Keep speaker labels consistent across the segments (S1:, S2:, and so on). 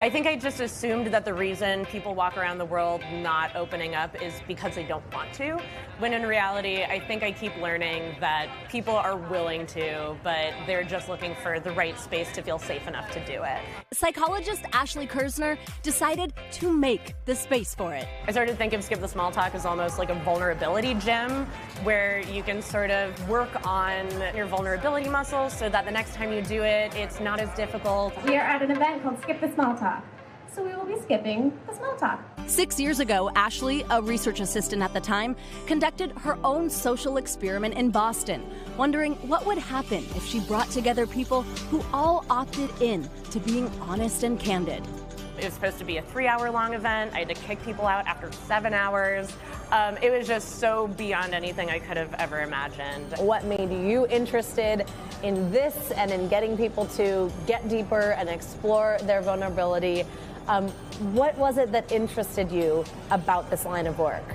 S1: I think I just assumed that the reason people walk around the world not opening up is because they don't want to, when in reality, I think I keep learning that people are willing to, but they're just looking for the right space to feel safe enough to do it.
S2: Psychologist Ashley Kersner decided to make the space for it.
S1: I started to think of Skip the Small Talk as almost like a vulnerability gym, where you can sort of work on your vulnerability muscles so that the next time you do it, it's not as difficult.
S3: We are at an event called Skip the Small Talk, so we will be skipping the small talk.
S2: 6 years ago, Ashley, a research assistant at the time, conducted her own social experiment in Boston, wondering what would happen if she brought together people who all opted in to being honest and candid.
S1: It was supposed to be a 3-hour-long event. I had to kick people out after 7 hours. It was just so beyond anything I could have ever imagined.
S4: What made you interested in this and in getting people to get deeper and explore their vulnerability? What was it that interested you about this line of work?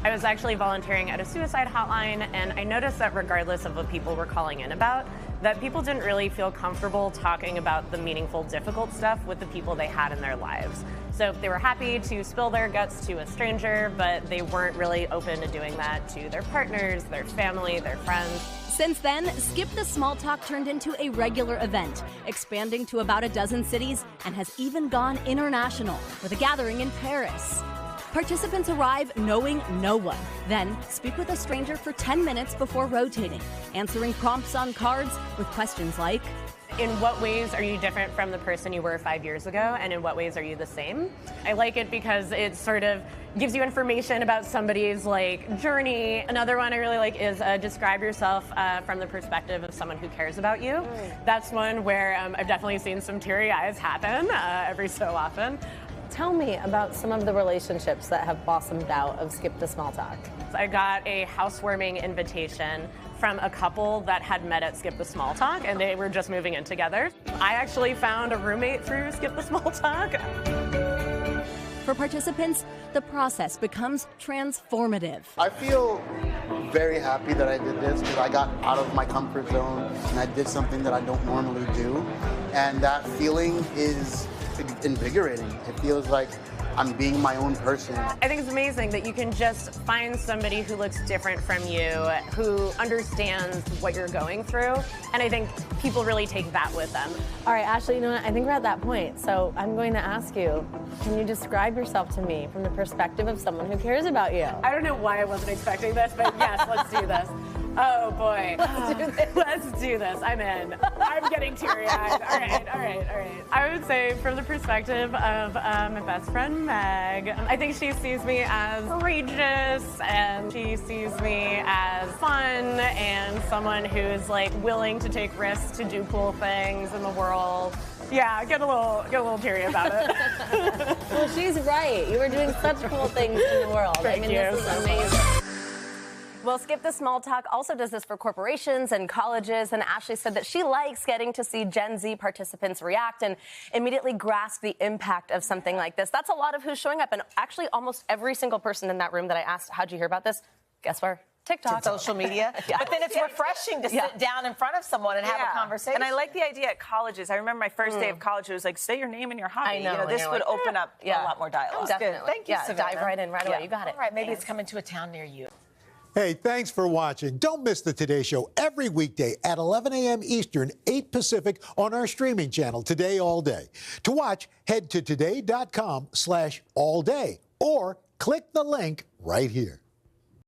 S1: I was actually volunteering at a suicide hotline, and I noticed that regardless of what people were calling in about, that people didn't really feel comfortable talking about the meaningful, difficult stuff with the people they had in their lives. So they were happy to spill their guts to a stranger, but they weren't really open to doing that to their partners, their family, their friends.
S2: Since then, Skip the Small Talk turned into a regular event, expanding to about a dozen cities, and has even gone international with a gathering in Paris. Participants arrive knowing no one, then speak with a stranger for 10 minutes before rotating, answering prompts on cards with questions like,
S1: in what ways are you different from the person you were 5 years ago, and in what ways are you the same? I like it because it sort of gives you information about somebody's journey. Another one I really like is describe yourself from the perspective of someone who cares about you. That's one where I've definitely seen some teary eyes happen every so often.
S4: Tell me about some of the relationships that have blossomed out of Skip the Small Talk.
S1: I got a housewarming invitation from a couple that had met at Skip the Small Talk, and they were just moving in together. I actually found a roommate through Skip the Small Talk.
S2: For participants, the process becomes transformative.
S5: I feel very happy that I did this because I got out of my comfort zone and I did something that I don't normally do. And that feeling is invigorating. It feels like I'm being my own person.
S1: I think it's amazing that you can just find somebody who looks different from you, who understands what you're going through, and I think people really take that with them.
S4: All right, Ashley, you know what? I think we're at that point, so I'm going to ask you, can you describe yourself to me from the perspective of someone who cares about you?
S1: I don't know why I wasn't expecting this, but yes, let's do this. Oh boy.
S4: Let's do this.
S1: Let's do this. I'm in. I'm getting teary-eyed. All right. I would say from the perspective of my best friend, Meg, I think she sees me as courageous, and she sees me as fun and someone who's willing to take risks to do cool things in the world. Yeah, get a little teary about it.
S4: Well, she's right. You are doing such cool things in the world.
S1: Thank you.
S4: This is amazing. Well, Skip the Small Talk also does this for corporations and colleges, and Ashley said that she likes getting to see Gen Z participants react and immediately grasp the impact of something like this. That's a lot of who's showing up, and actually almost every single person in that room that I asked, how'd you hear about this? Guess where? TikTok.
S6: Social media.
S4: Yeah.
S6: But then it's refreshing to sit down in front of someone and have a conversation.
S7: And I like the idea at colleges. I remember my first day of college, it was like, say your name and your hobby.
S4: I know.
S7: This would open up a lot more dialogue.
S4: Definitely.
S6: Thank you, Savanah.
S4: Dive right in right away. You got it.
S6: All right, maybe it's coming to a town near you.
S8: Hey, thanks for watching. Don't miss the Today Show every weekday at 11 a.m. Eastern, 8 Pacific on our streaming channel, Today All Day. To watch, head to today.com/allday or click the link right here.